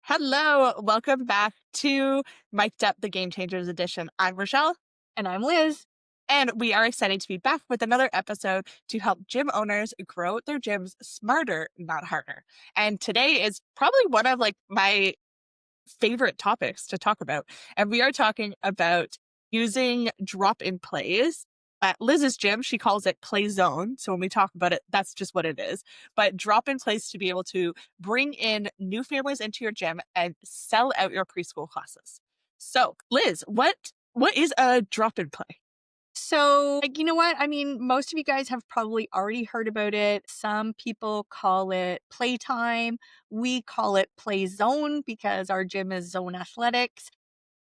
Hello, welcome back to Mic'd Up the Game Changers edition. I'm Rachelle, And I'm Liz. and we are excited to be back with another episode to help gym owners grow their gyms smarter, not harder. And today is probably one of my favorite topics to talk about. And we are talking about using drop-in plays. At Liz's gym, she calls it play zone. So when we talk about it, that's just what it is. But drop-in plays to be able to bring in new families into your gym and sell out your preschool classes. So, Liz, what is a drop-in play? So, you know what? I mean, most of you guys have probably already heard about it. Some people call it playtime. We call it play zone because our gym is zone athletics.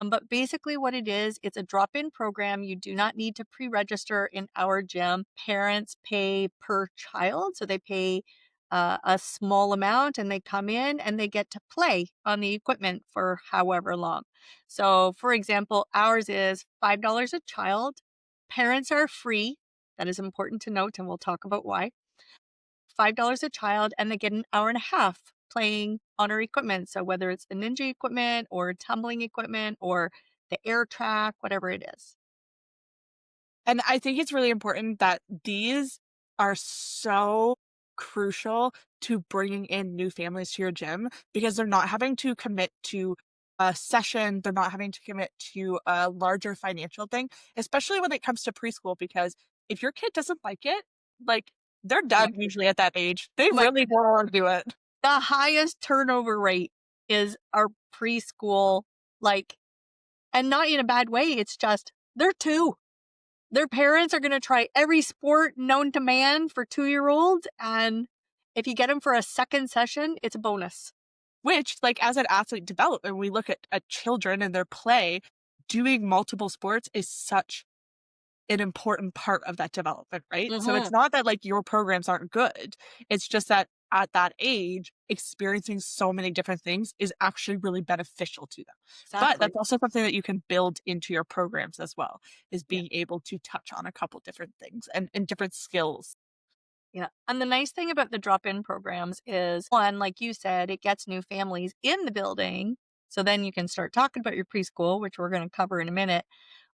But basically, what it is, it's a drop in program. You do not need to pre register in our gym. Parents pay per child. So they pay a small amount and they come in and they get to play on the equipment for however long. So, for example, ours is $5 a child. Parents are free. That is important to note, and we'll talk about why. $5 a child, and they get an hour and a half playing on our equipment. So whether it's the ninja equipment or tumbling equipment or the air track, whatever it is. And I think it's really important that these are so crucial to bringing in new families to your gym because they're not having to commit to a session. They're not having to commit to a larger financial thing, especially when it comes to preschool. Because if your kid doesn't like it, like they're Yeah. done usually at that age. They My really don't want to do it. The highest turnover rate is our preschool, like, and not in a bad way. It's just they're two. Their parents are going to try every sport known to man for 2-year-olds. And if you get them for a second session, it's a bonus. Which, like, as an athlete development, we look at children and their play, doing multiple sports is such an important part of that development, right? So it's Mm-hmm. not that like your programs aren't good. It's just that at that age, experiencing so many different things is actually really beneficial to them. But Exactly. that's also something that you can build into your programs as well, is Yeah. being able to touch on a couple different things and different skills. Yeah. And the nice thing about the drop in programs is one, like you said, it gets new families in the building. So then you can start talking about your preschool, which we're going to cover in a minute.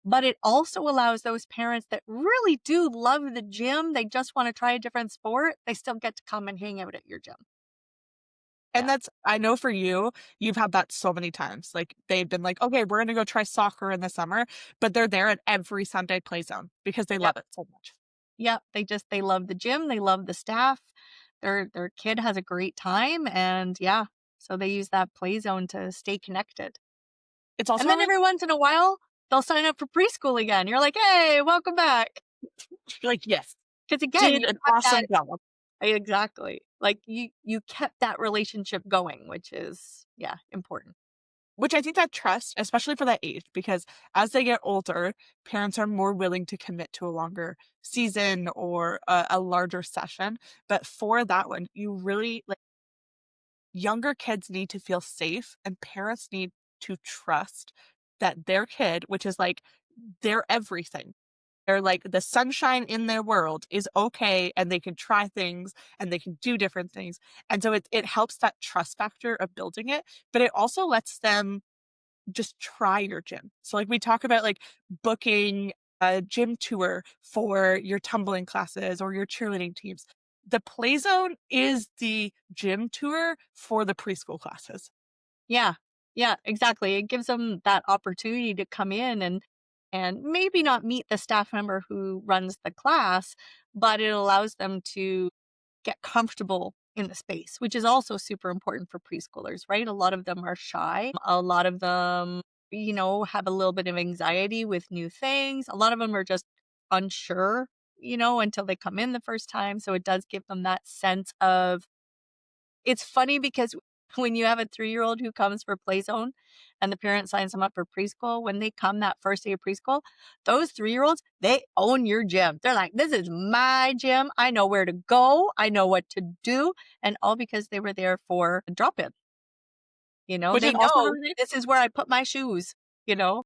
But it also allows those parents that really do love the gym, they just want to try a different sport, they still get to come and hang out at your gym. And Yeah. that's, I know for you, you've had that so many times. Like they've been like, okay, we're going to go try soccer in the summer, but they're there at every Sunday play zone because they Yep. love it so much. Yep. They love the gym, they love the staff. Their kid has a great time and yeah, so they use that play zone to stay connected. It's And also then really, every once in a while, they'll sign up for preschool again. You're like, "Hey, welcome back." like, yes, Because again, did you an kept awesome that job. exactly. Like, you kept that relationship going, which is, yeah, important. Which I think that trust, especially for that age, because as they get older, parents are more willing to commit to a longer season or a larger session. But for that one, you really like younger kids need to feel safe and parents need to trust that their kid, which is like their everything, they're like the sunshine in their world is okay and they can try things and they can do different things. And so it helps that trust factor of building it, but it also lets them just try your gym. So like we talk about like booking a gym tour for your tumbling classes or your cheerleading teams. The play zone is the gym tour for the preschool classes. Yeah. Yeah, exactly. It gives them that opportunity to come in and maybe not meet the staff member who runs the class, but it allows them to get comfortable in the space, which is also super important for preschoolers, right? A lot of them are shy. A lot of them, have a little bit of anxiety with new things. A lot of them are just unsure, until they come in the first time. So it does give them that sense of it's funny because when you have a 3-year-old who comes for play zone and the parent signs them up for preschool, when they come that first day of preschool, those 3-year-olds, they own your gym. They're like, this is my gym. I know where to go. I know what to do. And all because they were there for a drop in. Which They is also know really, this is where I put my shoes, you know?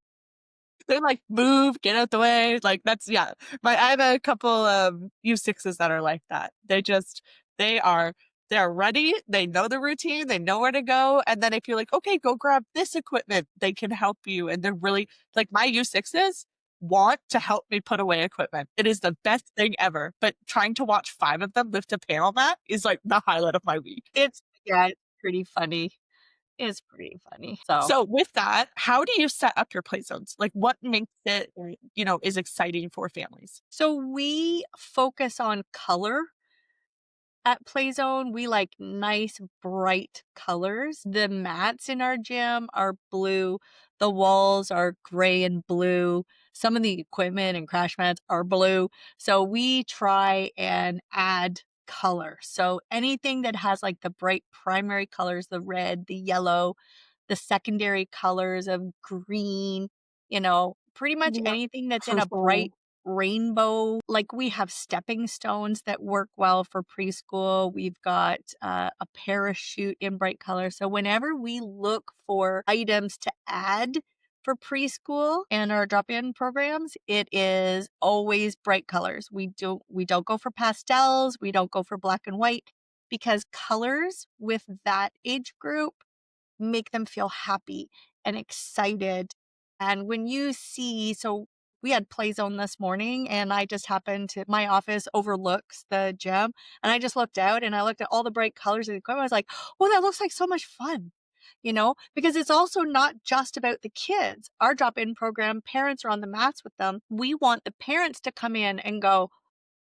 they're like move, get out the way. Like that's yeah. I have a couple U6s that are like that. They just they are they're ready, they know the routine, they know where to go. And then if you're like, okay, go grab this equipment, they can help you. And they're really like my U6s want to help me put away equipment. It is the best thing ever. But trying to watch 5 of them lift a panel mat is like the highlight of my week. It's pretty funny. It's pretty funny. So So with that, how do you set up your play zones? Like what makes it, is exciting for families? so we focus on color at Playzone. We like nice, bright colors. The mats in our gym are blue. The walls are gray and blue. Some of the equipment and crash mats are blue. So we try and add color. So anything that has like the bright primary colors, the red, the yellow, the secondary colors of green, pretty much Yeah. anything that's in a bright Purple. rainbow. Like we have stepping stones that work well for preschool. We've got a parachute in bright color. So whenever we look for items to add for preschool and our drop-in programs, it is always bright colors. We don't go for pastels, we don't go for black and white because colors with that age group make them feel happy and excited. And when you see, so we had play zone this morning and I just happened to, my office overlooks the gym. And I just looked out and I looked at all the bright colors of the equipment. I was like, oh, that looks like so much fun, because it's also not just about the kids. Our drop in program, parents are on the mats with them. We want the parents to come in and go,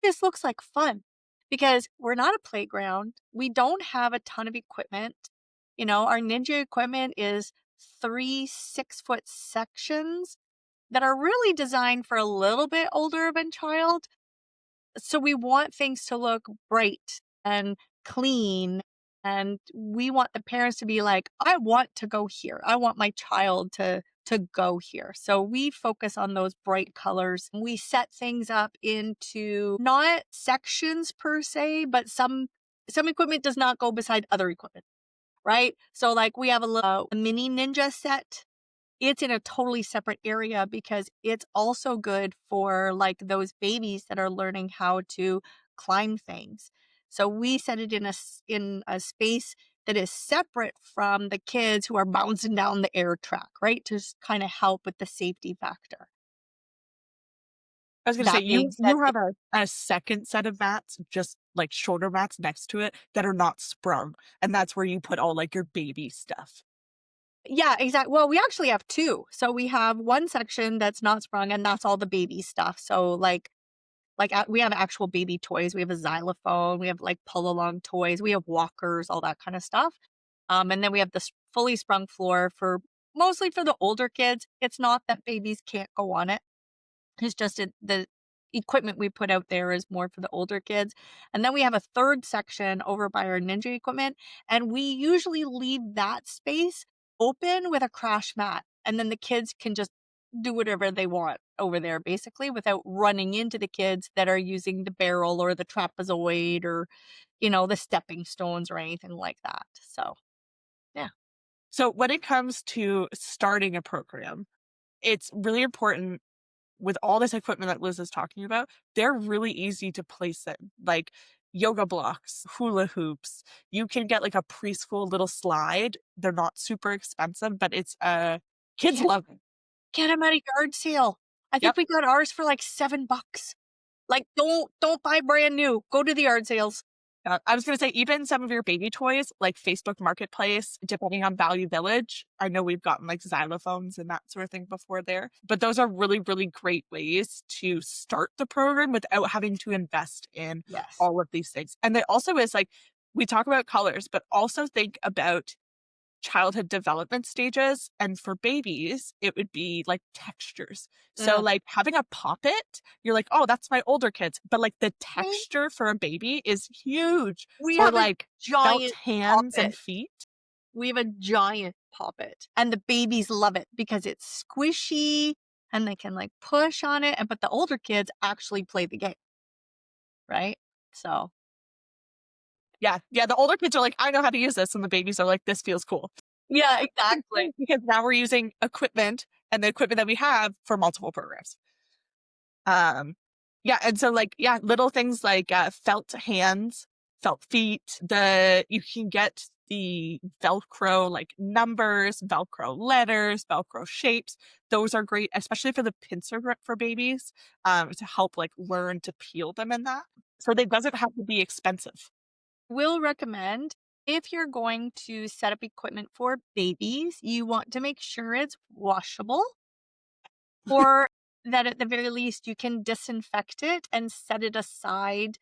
this looks like fun because we're not a playground. We don't have a ton of equipment. Our ninja equipment is 3 6-foot sections that are really designed for a little bit older of a child. So we want things to look bright and clean. And we want the parents to be like, I want to go here. I want my child to go here. So we focus on those bright colors. We set things up into not sections per se, but some equipment does not go beside other equipment, right? So like we have a mini ninja set. It's in a totally separate area because it's also good for like those babies that are learning how to climb things. So we set it in a space that is separate from the kids who are bouncing down the air track, right? To kind of help with the safety factor. I was gonna say That being said, you have a second set of mats, just like shorter mats next to it that are not sprung, and that's where you put all like your baby stuff. yeah, exactly. Well, we actually have two. So we have one section that's not sprung, and that's all the baby stuff. So we have actual baby toys. We have a xylophone. We have like pull along toys. We have walkers, all that kind of stuff. And then we have this fully sprung floor for mostly for the older kids. It's not that babies can't go on it. It's just the equipment we put out there is more for the older kids. And then we have a third section over by our ninja equipment. And we usually leave that space open with a crash mat. And then the kids can just do whatever they want over there, basically, without running into the kids that are using the barrel or the trapezoid or, the stepping stones or anything like that. So, yeah. So when it comes to starting a program, it's really important with all this equipment that Liz is talking about, they're really easy to place in, like yoga blocks, hula hoops. You can get like a preschool little slide. They're not super expensive, but it's kids Get, love it. get them at a yard sale. I think Yep. we got ours for like $7. Like, don't buy brand new. Go to the yard sales. I was going to say, even some of your baby toys, like Facebook Marketplace, depending on Value Village. I know we've gotten like xylophones and that sort of thing before there, but those are really, really great ways to start the program without having to invest in Yes. all of these things. And there also is like, we talk about colors, but also think about childhood development stages. And for babies, it would be like textures. So, Mm. like having a poppet, you're like, oh, that's my older kids. But like the Mm. texture for a baby is huge. We Or have a like felt giant hands and poppet. feet. We have a giant poppet, and the babies love it because it's squishy and they can like push on it. But the older kids actually play the game, right? So, Yeah. Yeah. The older kids are like, I know how to use this. And the babies are like, this feels cool. yeah, It's exactly. great because now we're using equipment and the equipment that we have for multiple programs. Um, yeah. And so, like, yeah, little things like felt hands. felt feet. You can get the Velcro like numbers, Velcro letters, Velcro shapes. Those are great, especially for the pincer grip for babies, to help like learn to peel them in that. So they doesn't have to be expensive. Will recommend if you're going to set up equipment for babies, you want to make sure it's washable or that at the very least you can disinfect it and set it aside.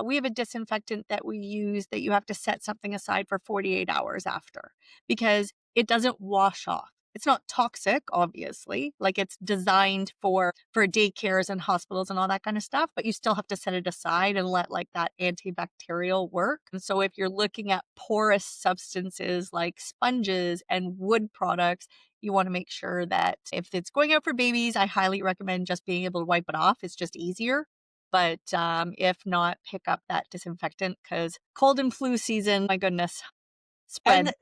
We have a disinfectant that we use that you have to set something aside for 48 hours after because it doesn't wash off. It's not toxic, obviously. Like it's designed for daycares and hospitals and all that kind of stuff, but you still have to set it aside and let like that antibacterial work. And so if you're looking at porous substances like sponges and wood products, you want to make sure that if it's going out for babies, I highly recommend just being able to wipe it off. It's just easier. But if not, pick up that disinfectant because cold and flu season, my goodness, And spread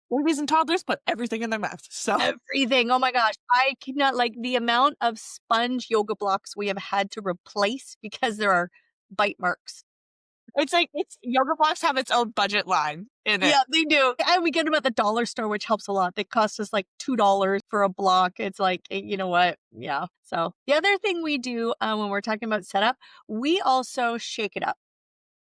babies and toddlers put everything in their mouth. So everything. Oh my gosh. I cannot like the amount of sponge yoga blocks we have had to replace because there are bite marks. it's like it's yoga blocks have its own budget line in it. Yeah, they do. And we get them at the dollar store, which helps a lot. They cost us like $2 for a block. It's like, you know what? Yeah. So the other thing we do when we're talking about setup, we also shake it up.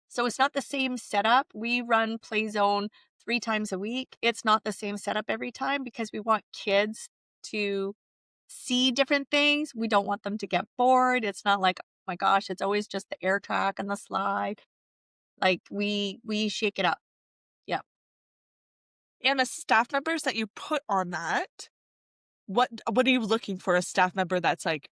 So it's not the same setup. We run Play Zone 3 times a week. It's not the same setup every time because we want kids to see different things. We don't want them to get bored. It's not like, "Oh my gosh, it's always just the air track and the slide." Like we shake it up. Yeah. And the staff members that you put on that, what are you looking for a staff member that's like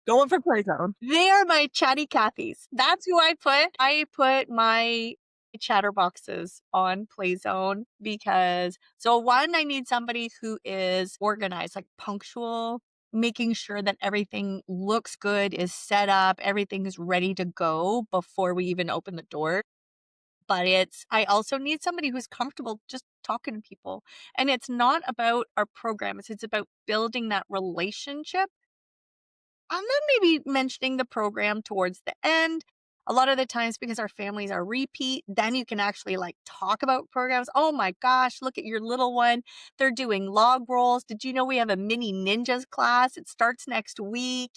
going for play zone? They are my chatty Cathys. That's who I put. I put my chatterboxes on Playzone because so one, I need somebody who is organized, like punctual, making sure that everything looks good, is set up, everything is ready to go before we even open the door. But I also need somebody who's comfortable just talking to people. And it's not about our programs, it's about building that relationship and then maybe mentioning the program towards the end. A lot of the times because our families are repeat, then you can actually like talk about programs. Oh my gosh, look at your little one. They're doing log rolls. Did you know we have a mini ninjas class? It starts next week,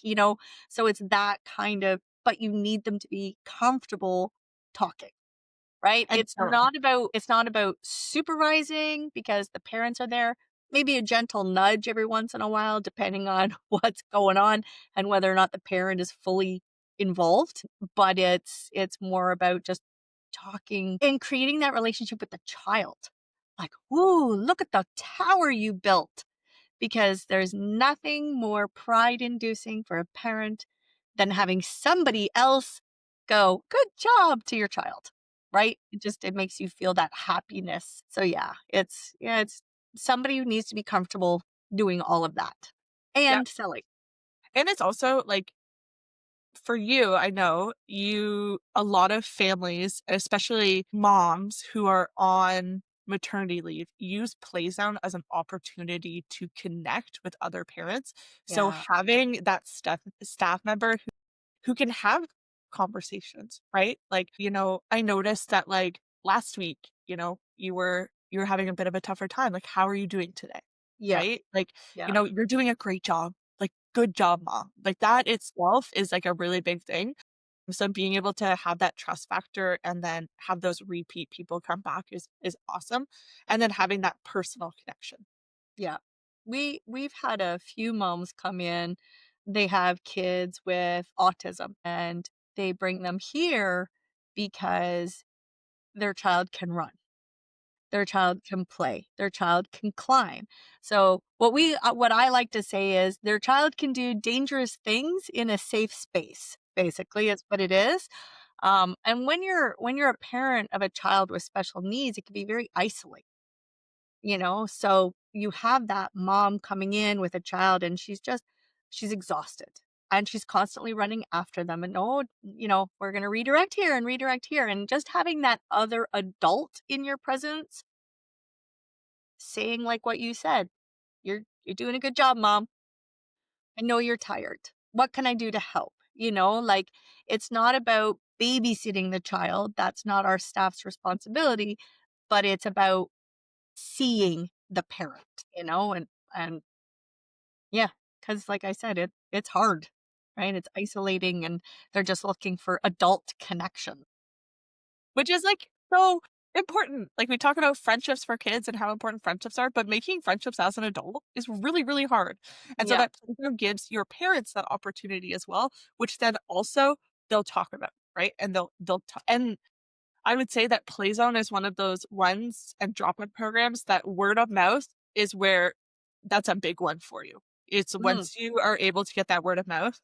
So it's that kind of, but you need them to be comfortable talking. Right? And so It's not about supervising because the parents are there. Maybe a gentle nudge every once in a while depending on what's going on and whether or not the parent is fully involved, but it's more about just talking and creating that relationship with the child. Like, "Ooh, look at the tower you built." Because there's nothing more pride inducing for a parent than having somebody else go, "Good job," to your child, right? It makes you feel that happiness. So it's somebody who needs to be comfortable doing all of that yeah. and selling. And it's also like for you, I know a lot of families, especially moms who are on maternity leave, use Playzone as an opportunity to connect with other parents. So Yeah. having that staff member who can have conversations, right? Like, I noticed that like last week, you were having a bit of a tougher time. Like, how are you doing today? Yeah. Right? Like, Yeah. you're doing a great job. Like, good job, mom. Like that itself is like a really big thing. So being able to have that trust factor and then have those repeat people come back is awesome. And then having that personal connection. Yeah. We've had a few moms come in. They have kids with autism and they bring them here because their child can run. Their child can play. Their child can climb. So what I like to say is their child can do dangerous things in a safe space. Basically, is what it is. And when you're a parent of a child with special needs, it can be very isolating. So you have that mom coming in with a child and she's exhausted and she's constantly running after them and oh, we're going to redirect here and redirect here and just having that other adult in your presence saying like what you said, you're doing a good job, mom. I know you're tired. What can I do to help? Like it's not about babysitting the child. That's not our staff's responsibility, but it's about seeing the parent, and yeah, because like I said, it's hard, right? It's isolating and they're just looking for adult connection. Which is, like, so important. Like, we talk about friendships for kids and how important friendships are, but making friendships as an adult is really, really hard. And so Yeah. that playground gives your parents that opportunity as well, which then also they'll talk about, right? And and I would say that Playzone is one of those ones and drop-in programs that word of mouth is where that's a big one for you. It's Mm, once you are able to get that word of mouth,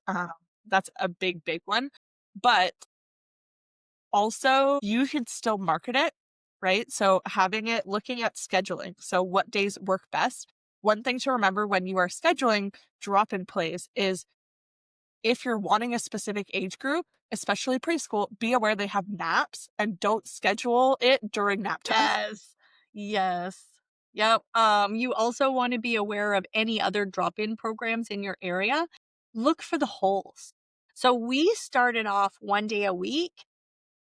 that's a big, big one. But also, you should still market it, right? So having it looking at scheduling. So what days work best? One thing to remember when you are scheduling drop-in plays is if you're wanting a specific age group, especially preschool, be aware they have naps and don't schedule it during nap time. yes. Yes. Yep. You also want to be aware of any other drop-in programs in your area. Look for the holes. So we started off 1 day a week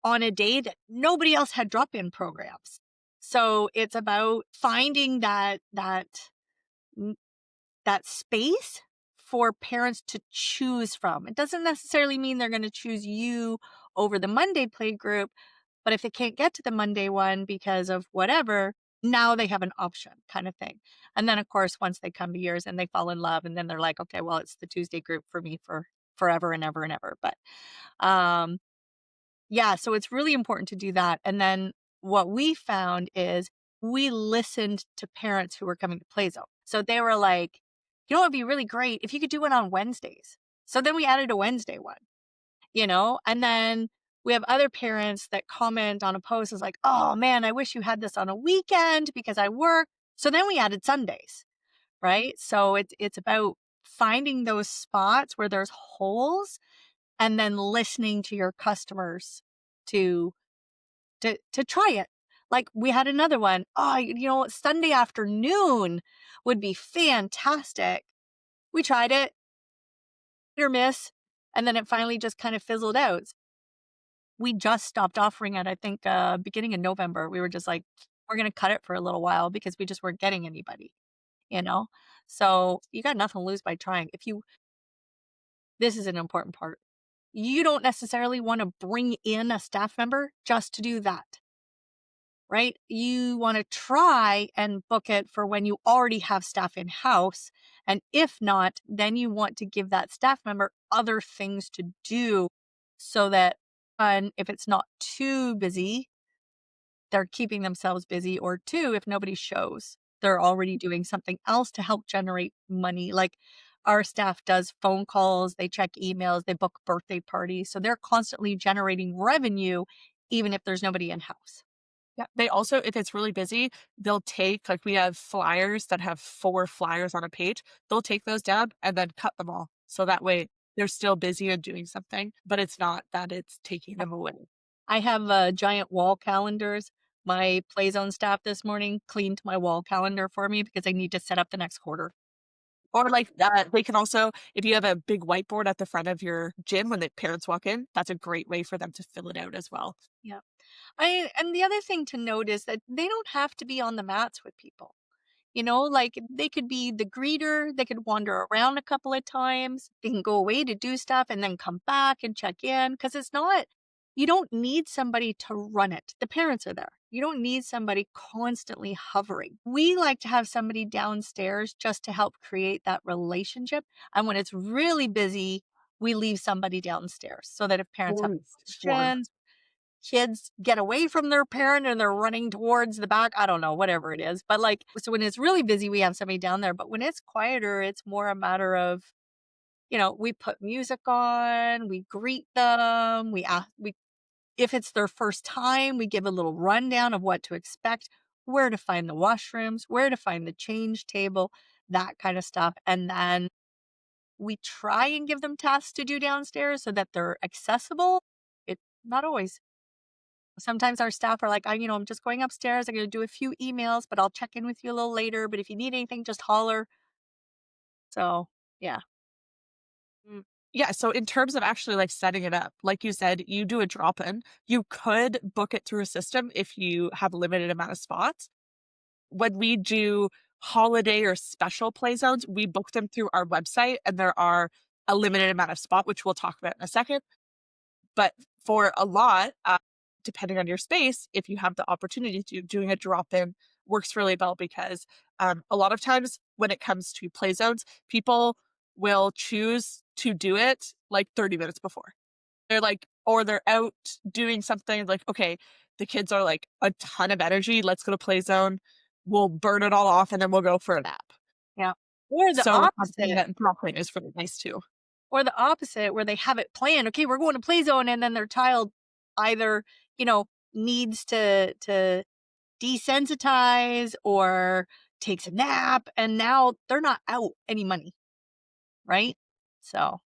on a day that nobody else had drop-in programs. So it's about finding n- that space for parents to choose from. It doesn't necessarily mean they're going to choose you over the Monday play group, but if they can't get to the Monday one because of whatever, now they have an option kind of thing. And then of course, once they come to yours and they fall in love and then they're like, okay, well, it's the Tuesday group for me for forever and ever and ever. But um yeah, so it's really important to do that. And then what we found is we listened to parents who were coming to Playzone. So they were like, it'd be really great if you could do it on Wednesdays. So then we added a Wednesday one, and then we have other parents that comment on a post is like, oh man, I wish you had this on a weekend because I work. So then we added Sundays, right? So it's about finding those spots where there's holes and then listening to your customers to to try it. Like we had another one. Oh, Sunday afternoon would be fantastic. We tried it, hit or miss, and then it finally just kind of fizzled out. We just stopped offering it, I think, beginning of November. We were just like, we're gonna cut it for a little while because we just weren't getting anybody, you know? So you got nothing to lose by trying. This is an important part. You don't necessarily want to bring in a staff member just to do that, right? You want to try and book it for when you already have staff in house. And if not, then you want to give that staff member other things to do so that, if it's not too busy, they're keeping themselves busy, or two, if nobody shows, they're already doing something else to help generate money. Like our staff does phone calls, they check emails, they book birthday parties. So they're constantly generating revenue, even if there's nobody in house. Yeah. They also, if it's really busy, they'll take, like, we have flyers that have 4 flyers on a page. They'll take those down and then cut them all. So that way they're still busy and doing something, but it's not that it's taking them away. I have giant wall calendars. My play zone staff this morning cleaned my wall calendar for me because I need to set up the next quarter. Or like that, they can also, if you have a big whiteboard at the front of your gym when the parents walk in, that's a great way for them to fill it out as well. Yeah. And the other thing to note is that they don't have to be on the mats with people. Like they could be the greeter, they could wander around a couple of times, they can go away to do stuff and then come back and check in. Cause it's not, you don't need somebody to run it. The parents are there. You don't need somebody constantly hovering. We like to have somebody downstairs just to help create that relationship. And when it's really busy, we leave somebody downstairs so that if parents have Sure. questions, kids get away from their parent and they're running towards the back. I don't know, whatever it is. But like, so when it's really busy, we have somebody down there. But when it's quieter, it's more a matter of, we put music on, we greet them, if it's their first time, we give a little rundown of what to expect, where to find the washrooms, where to find the change table, that kind of stuff. And then we try and give them tasks to do downstairs so that they're accessible. It's not always. Sometimes our staff are like, I'm just going upstairs. I'm going to do a few emails, but I'll check in with you a little later. But if you need anything, just holler. So, yeah. Mm. Yeah, so in terms of actually, like, setting it up, like you said, you do a drop-in. You could book it through a system if you have a limited amount of spots. When we do holiday or special play zones, we book them through our website, and there are a limited amount of spot, which we'll talk about in a second. But for a lot, depending on your space, if you have the opportunity to, doing a drop-in works really well because, a lot of times when it comes to play zones, people will choose to do it, like, 30 minutes before. They're like or they're out doing something like, "Okay, the kids are, like, a ton of energy, let's go to play zone. We'll burn it all off, and then we'll go for a nap." Yeah. Or the So, having opposite. that drop-in is really nice too. Or the opposite where they have it planned, "Okay, we're going to play zone," and then their child either, needs to desensitize or takes a nap, and now they're not out any money, right? So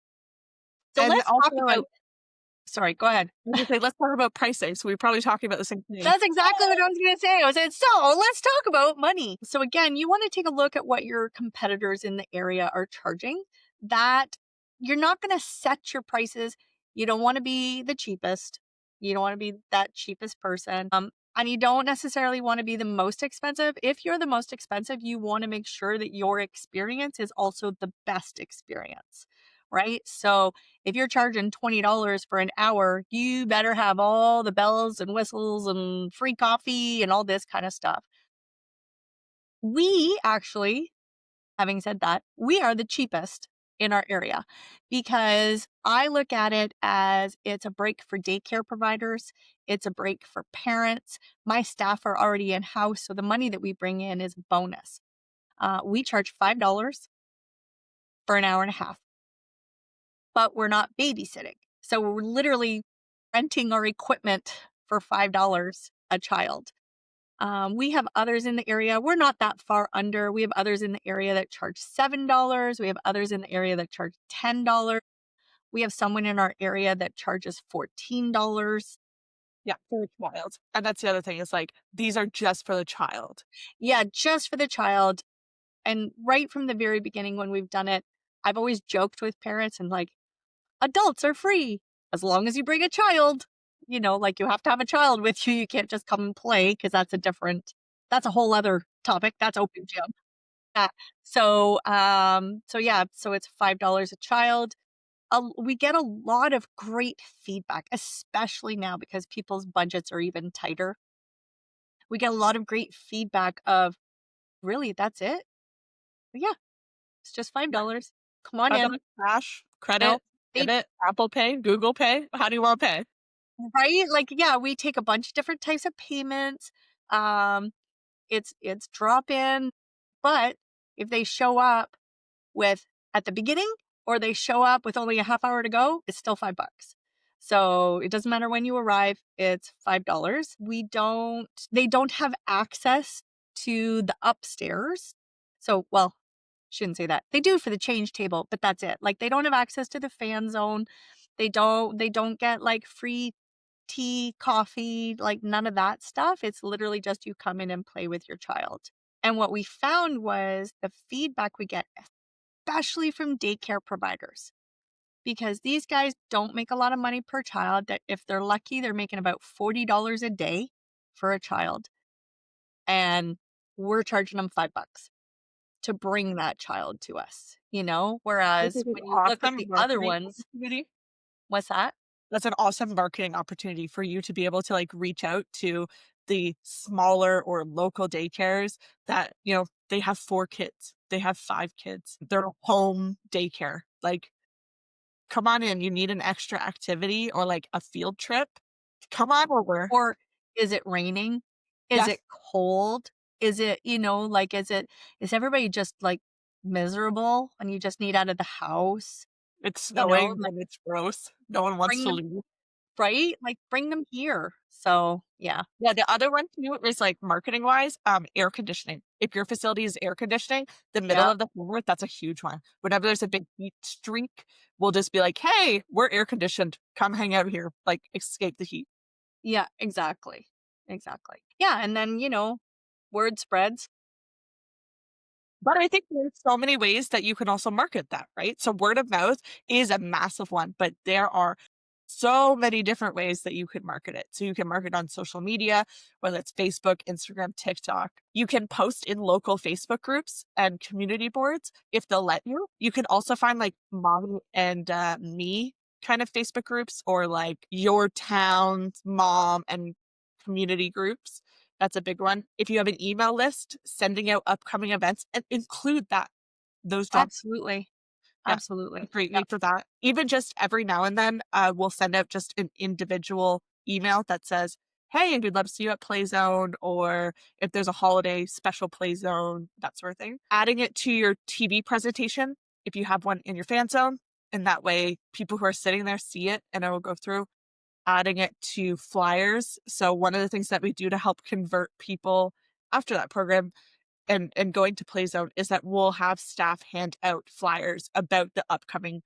so And let's also, talk like, about sorry, go ahead. I was gonna say, let's talk about pricing, so we're probably talking about the same thing. That's exactly what I was gonna say. I said, "So, let's talk about money." So again, you wanna take a look at what your competitors in the area are charging. That you're not gonna set your prices. You don't wanna be the cheapest. You don't wanna be that cheapest person, and you don't necessarily wanna be the most expensive. If you're the most expensive, you wanna make sure that your experience is also the best experience, right? So if you're charging $20 for an hour, you better have all the bells and whistles and free coffee and all this kind of stuff. We actually, having said that, we are the cheapest in our area because I look at it as it's a break for daycare providers, it's a break for parents. My staff are already in house, so the money that we bring in is a bonus. We charge $5 for an hour and a half, but we're not babysitting. So we're literally renting our equipment for $5 a child. We have others in the area. We're not that far under. We have others in the area that charge $7. We have others in the area that charge $10. We have someone in our area that charges $14. Yeah, for the child. And that's the other thing is, like, these are just for the child. Yeah, just for the child. And right from the very beginning when we've done it, I've always joked with parents and like, adults are free as long as you bring a child. Like you have to have a child with you. You can't just come and play because that's a whole other topic. That's open gym. Yeah. So yeah, so it's $5 a child. We get a lot of great feedback, especially now because people's budgets are even tighter. We get a lot of great feedback of really, that's it? Yeah, it's just Yeah. $5. Come on in. $5 cash, No, credit, they debit, Apple Pay, Google Pay. How do you wanna pay? right? Like, yeah, we take a bunch of different types of payments. Um, it's drop in, but if they show up with at the beginning or they show up with only a half hour to go, it's still $5. So it doesn't matter when you arrive, it's $5. They don't have access to the upstairs. So, well, shouldn't say that. They do for the change table, but that's it. Like they don't have access to the fan zone. They don't get like free tea, coffee, like none of that stuff. It's literally just you come in and play with your child. And what we found was the feedback we get, especially from daycare providers, because these guys don't make a lot of money per child. That if they're lucky, they're making about $40 a day for a child. And we're charging them $5 to bring that child to us. This Whereas is an when you look at awesome the other marketing ones, opportunity. what's that? That's an awesome marketing opportunity for you to be able to, like, reach out to the smaller or local daycares that, they have 4 kids, they have 5 kids, they're home daycare. Like, come on in, you need an extra activity or, like, a field trip? Come on over. Or is it raining? Is Yes, it cold? Is everybody just like miserable and you just need out of the house? it's snowing Like and it's gross. No one wants bring to them leave. right? Like bring them here. So yeah. Yeah, the other one too is, like, marketing wise, air conditioning. If your facility is air conditioning, the middle Yeah. of the floor, that's a huge one. Whenever there's a big heat streak, we'll just be like, "Hey, we're air conditioned. Come hang out here, like, escape the heat." Yeah, exactly. Exactly. Yeah. And then, word spreads. But I think there's so many ways that you can also market that, right? So word of mouth is a massive one, but there are so many different ways that you could market it. So you can market on social media, whether it's Facebook, Instagram, TikTok. You can post in local Facebook groups and community boards if they'll let you. You can also find like mom and me kind of Facebook groups or like your town's mom and community groups. That's a big one. If you have an email list, sending out upcoming events and include those drop. Absolutely. Yeah, a Absolutely. great way Yep. for that. Even just every now and then, we'll send out just an individual email that says, "Hey, we'd love to see you at Play Zone," or if there's a holiday special Play Zone, that sort of thing. Adding it to your TV presentation if you have one in your fan zone, and that way people who are sitting there see it and it will go through. Adding it to flyers. So one of the things that we do to help convert people after that program and going to Play Zone is that we'll have staff hand out flyers about the upcoming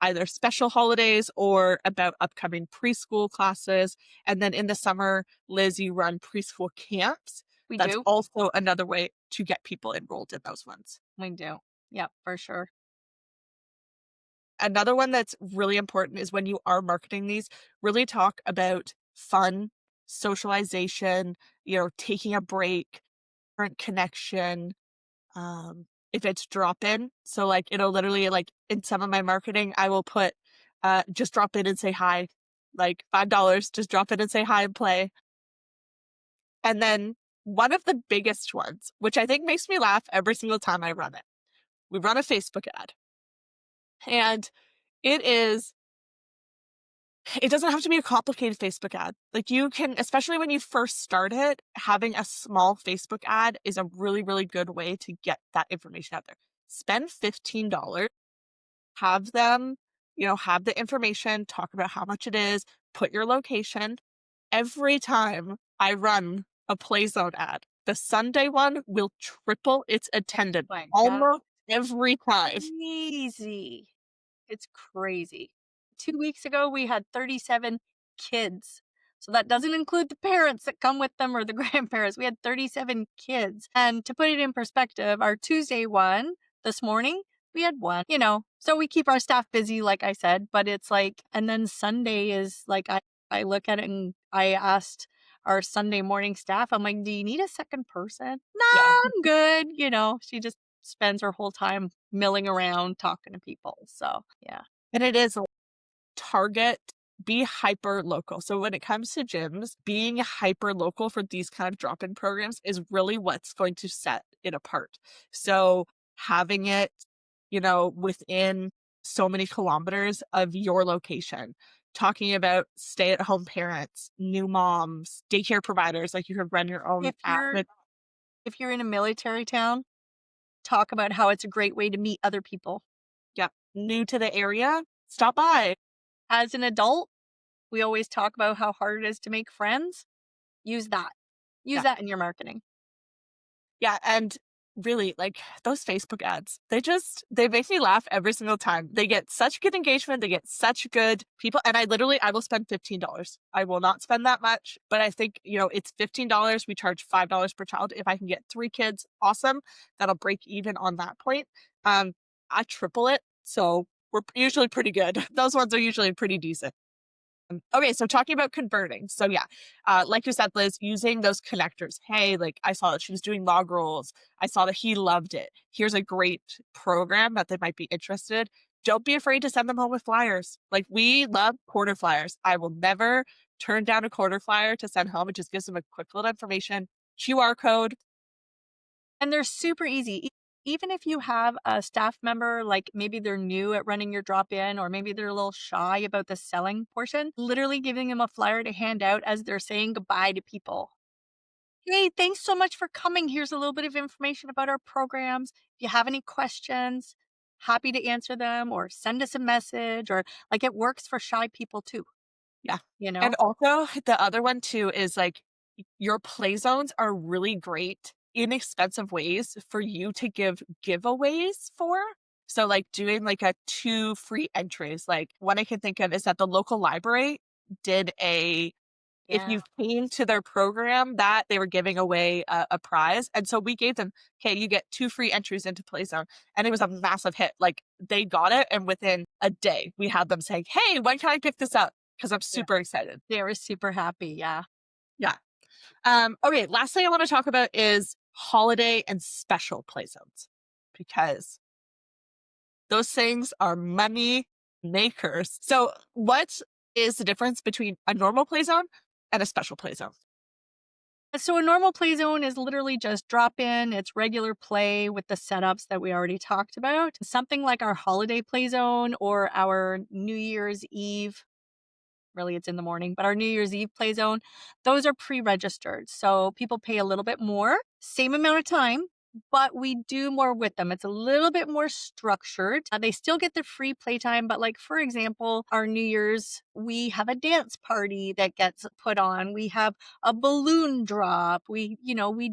either special holidays or about upcoming preschool classes. And then in the summer, Liz, you run preschool camps. We That's do. also another way to get people enrolled in those ones. We do. Yep, for sure. Another one that's really important is when you are marketing these, really talk about fun, socialization, taking a break, current connection, if it's drop in. So like it'll literally like in some of my marketing, I will put just drop in and say hi, like $5, just drop in and say hi and play. And then one of the biggest ones, which I think makes me laugh every single time I run it, we run a Facebook ad. And it is it doesn't have to be a complicated Facebook ad. Like you can, especially when you first start it, having a small Facebook ad is a really, really good way to get that information out there. Spend $15, have them, have the information, talk about how much it is, put your location. Every time I run a Play Zone ad, the Sunday one will triple its attendance My God. almost every time. Crazy. It's crazy. 2 weeks ago, we had 37 kids. So that doesn't include the parents that come with them or the grandparents. We had 37 kids. And to put it in perspective, our Tuesday one this morning, we had one, So we keep our staff busy, like I said, but it's like, and then Sunday is like, I look at it and I asked our Sunday morning staff, I'm like, do you need a second person? Nah, Yeah. I'm good. She just spends her whole time milling around talking to people. So, yeah. And it is target, be hyper local. So when it comes to gyms, being hyper local for these kind of drop-in programs is really what's going to set it apart. So having it, within so many kilometers of your location, talking about stay-at-home parents, new moms, daycare providers, like you could run your own If app. you're if you're in a military town, talk about how it's a great way to meet other people. Yeah, new to the area, stop by. As an adult, we always talk about how hard it is to make friends. Use that. Use Yeah. that in your marketing. Yeah, and really, like, those Facebook ads, they make me laugh every single time. They get such good engagement, they get such good people, and I will spend $15. I will not spend that much, but I think, it's $15. We charge $5 per child. If I can get 3 kids, awesome. That'll break even on that point. I triple it, so we're usually pretty good. Those ones are usually pretty decent. Okay, so talking about converting. So yeah, like you said, Liz, using those connectors. Hey, like I saw that she was doing log rolls. I saw that he loved it. Here's a great program that they might be interested. Don't be afraid to send them home with flyers. Like we love quarter flyers. I will never turn down a quarter flyer to send home. It just gives them a quick little information, QR code. And they're super easy. Even if you have a staff member, like maybe they're new at running your drop in, or maybe they're a little shy about the selling portion, literally giving them a flyer to hand out as they're saying goodbye to people. Hey, thanks so much for coming. Here's a little bit of information about our programs. If you have any questions, happy to answer them or send us a message, or like it works for shy people too, Yeah. you And know? also the other one too is like your play zones are really great, inexpensive ways for you to give giveaways for. So like doing like a 2 free entries. Like one I can think of is that the local library did a if Yeah. you came to their program that they were giving away a prize. And so we gave them, okay, you get 2 free entries into Play Zone. And it was a massive hit. Like they got it. And within a day, we had them saying, hey, when can I pick this up? Because I'm Yeah. super excited. They were super happy. Yeah. Yeah. Okay. Last thing I want to talk about is holiday and special play zones because those things are money makers. So, what is the difference between a normal play zone and a special play zone? So a normal play zone is literally just drop in, it's regular play with the setups that we already talked about. Something like our holiday play zone or our New Year's Eve, really it's in the morning, but our New Year's Eve play zone, those are pre-registered. So people pay a little bit more, same amount of time, but we do more with them. It's a little bit more structured. They still get the free playtime, but like for example, our New Year's, we have a dance party that gets put on. We have a balloon drop. We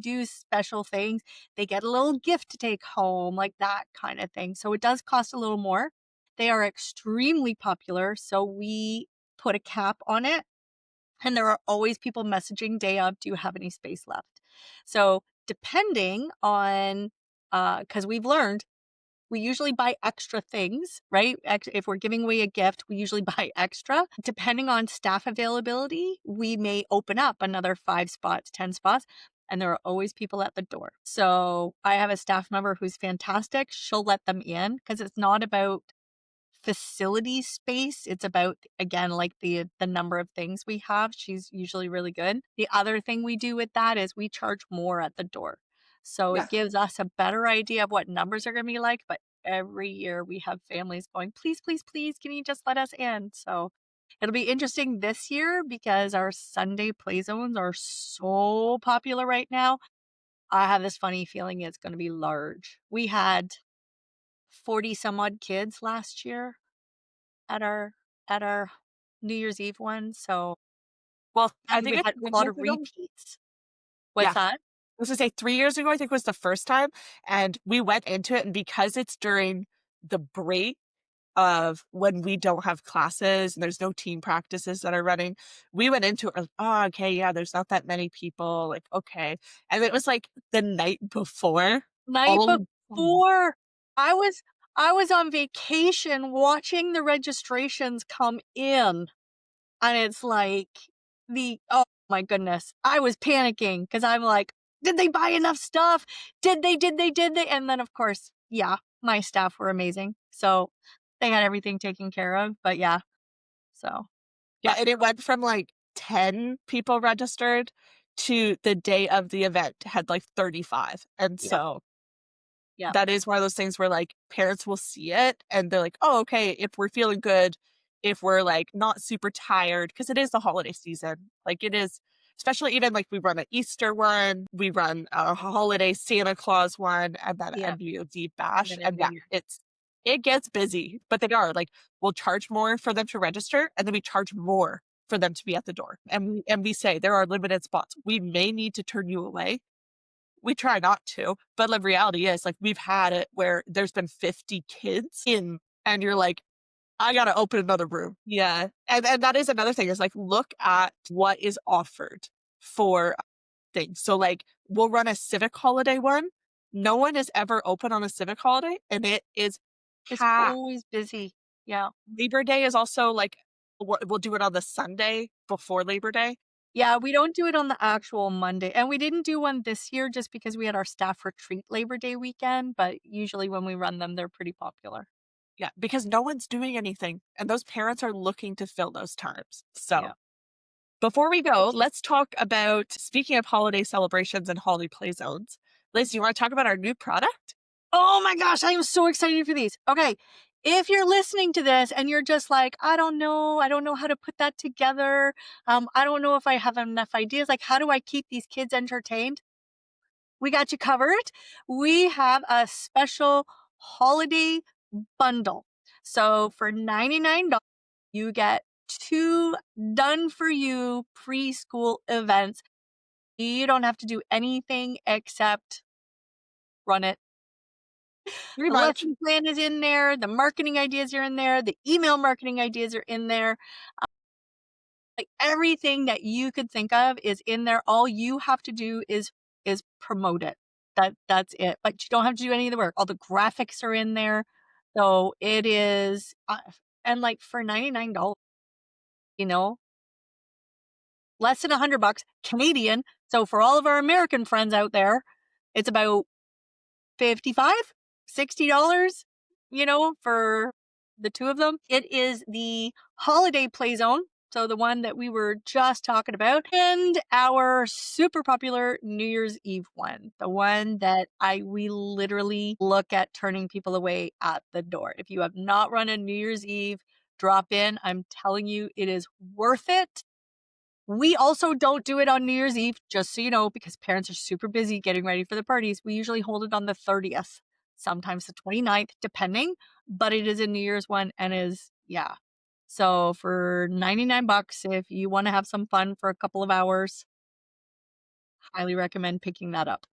do special things. They get a little gift to take home, like that kind of thing. So it does cost a little more. They are extremely popular, so we put a cap on it. And there are always people messaging day of, do you have any space left? So depending on, because we've learned we usually buy extra things, right? If we're giving away a gift, we usually buy extra. Depending on staff availability, we may open up another 5 spots, 10 spots, and there are always people at the door. So I have a staff member who's fantastic. She'll let them in because it's not about facility space. It's about, again, like the number of things we have. She's usually really good. The other thing we do with that is we charge more at the door. So Yeah. it gives us a better idea of what numbers are going to be like, but every year we have families going, please, please, please, can you just let us in? So it'll be interesting this year because our Sunday play zones are so popular right now. I have this funny feeling it's going to be large. We had 40 some odd kids last year at our New Year's Eve one, so Well, I and think we it's had a 3 lot years of ago. repeats. Yeah. What's that? I was gonna say 3 years ago, I think was the first time, and we went into it, and because it's during the break of when we don't have classes and there's no team practices that are running, we went into it like, "Oh, okay, yeah, there's not that many people, like, okay." And it was, like, the night before, Night all of a sudden. before, I was I was on vacation watching the registrations come in, and it's like oh my goodness, I was panicking because 'cause I'm like, "Did they buy enough stuff? Did they?" And then, of course, yeah, my staff were amazing, so they had everything taken care of, but yeah, so Yeah, and it went from, like, 10 people registered to the day of the event had, like, 35, and yeah, so yeah, that is one of those things where, like, parents will see it and they're like, "Oh, okay, if we're feeling good, if we're, like, not super tired," because it is the holiday season. Like, it is especially even, like, we run an Easter one, we run a holiday Santa Claus one, and then a yeah, New Year's Eve and bash, then and every yeah, year. it gets busy, but they are, like, we'll charge more for them to register, and then we charge more for them to be at the door, and we say, "There are limited spots. We may need to turn you away." We try not to, but the reality is, like, we've had it where there's been 50 kids in, and you're like, "I gotta open another room." Yeah, and that is another thing is, like, look at what is offered for things. So, like, we'll run a civic holiday one. No one is ever open on a civic holiday, and it is It's packed. always busy. Yeah. Labor Day is also, like we'll do it on the Sunday before Labor Day. Yeah, we don't do it on the actual Monday, and we didn't do one this year just because we had our staff retreat Labor Day weekend, but usually when we run them, they're pretty popular. Yeah, because no one's doing anything, and those parents are looking to fill those times. Yeah. So before we go, let's talk about speaking of holiday celebrations and holiday play zones. Liz, you want to talk about our new product? Oh my gosh, I am so excited for these. Okay. If you're listening to this and you're just like, I don't know how to put that together. I don't know if I have enough ideas. Like, how do I keep these kids entertained? We got you covered. We have a special holiday bundle. So for $99, you get two done for you preschool events. You don't have to do anything except run it. Pretty The much. lesson plan is in there, the marketing ideas are in there, the email marketing ideas are in there. Like, everything that you could think of is in there. All you have to do is promote it. That's it. But you don't have to do any of the work. All the graphics are in there. So it is and like for $99, you know, less than $100 Canadian. So for all of our American friends out there, it's about 55, $60, for the two of them. It is the holiday play zone, so the one that we were just talking about, and our super popular New Year's Eve one, the one that we literally look at turning people away at the door. If you have not run a New Year's Eve drop in, I'm telling you, it is worth it. We also don't do it on New Year's Eve, just so you know, because parents are super busy getting ready for the parties. We usually hold it on the 30th, sometimes the 29th, depending, but it is a New Year's one and is, yeah. So for $99, if you want to have some fun for a couple of hours, highly recommend picking that up.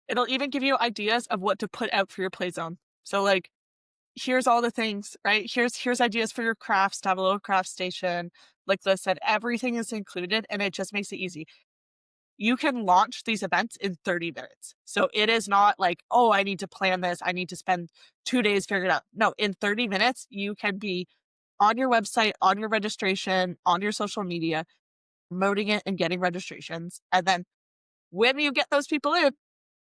It'll even give you ideas of what to put out for your play zone. So like, here's all the things, right? Here's ideas for your crafts to have a little craft station. Like I said, everything is included and it just makes it easy. You can launch these events in 30 minutes. So it is not like, oh, I need to plan this. I need to spend 2 days figuring it out. No, in 30 minutes, you can be on your website, on your registration, on your social media, promoting it and getting registrations. And then when you get those people in,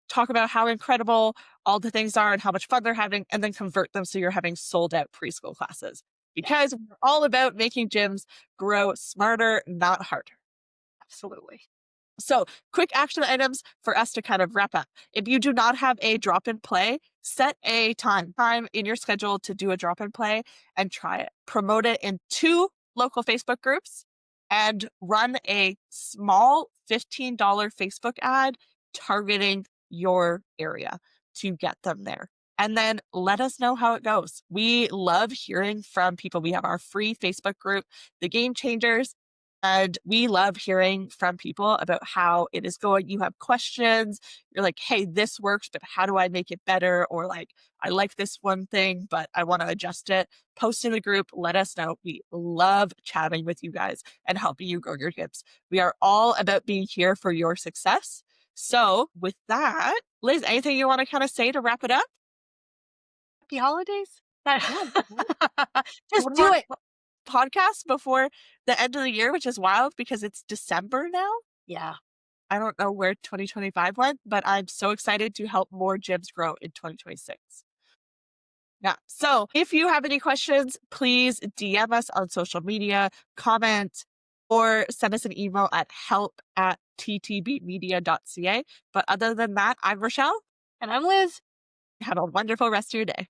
talk about how incredible all the things are and how much fun they're having, and then convert them so you're having sold out preschool classes. Because Yes, we're all about making gyms grow smarter, not harder. absolutely. So, quick action items for us to kind of wrap up. If you do not have a drop in play, set a time in your schedule to do a drop in play and try it. Promote it in 2 local Facebook groups and run a small $15 Facebook ad targeting your area to get them there. And then let us know how it goes. We love hearing from people. We have our free Facebook group, The Game Changers, and we love hearing from people about how it is going. You have questions. You're like, hey, this works, but how do I make it better? Or like, I like this one thing, but I want to adjust it. Post in the group. Let us know. We love chatting with you guys and helping you grow your gyms. We are all about being here for your success. So, with that, Liz, anything you want to kind of say to wrap it up? Happy holidays. Yeah. Just One do more it. podcast before the end of the year, which is wild because it's December now. Yeah. I don't know where 2025 went, but I'm so excited to help more gyms grow in 2026. Yeah. So if you have any questions, please DM us on social media, comment, or send us an email at help@ttbmedia.ca. But other than that, I'm Rochelle. And I'm Liz. Have a wonderful rest of your day.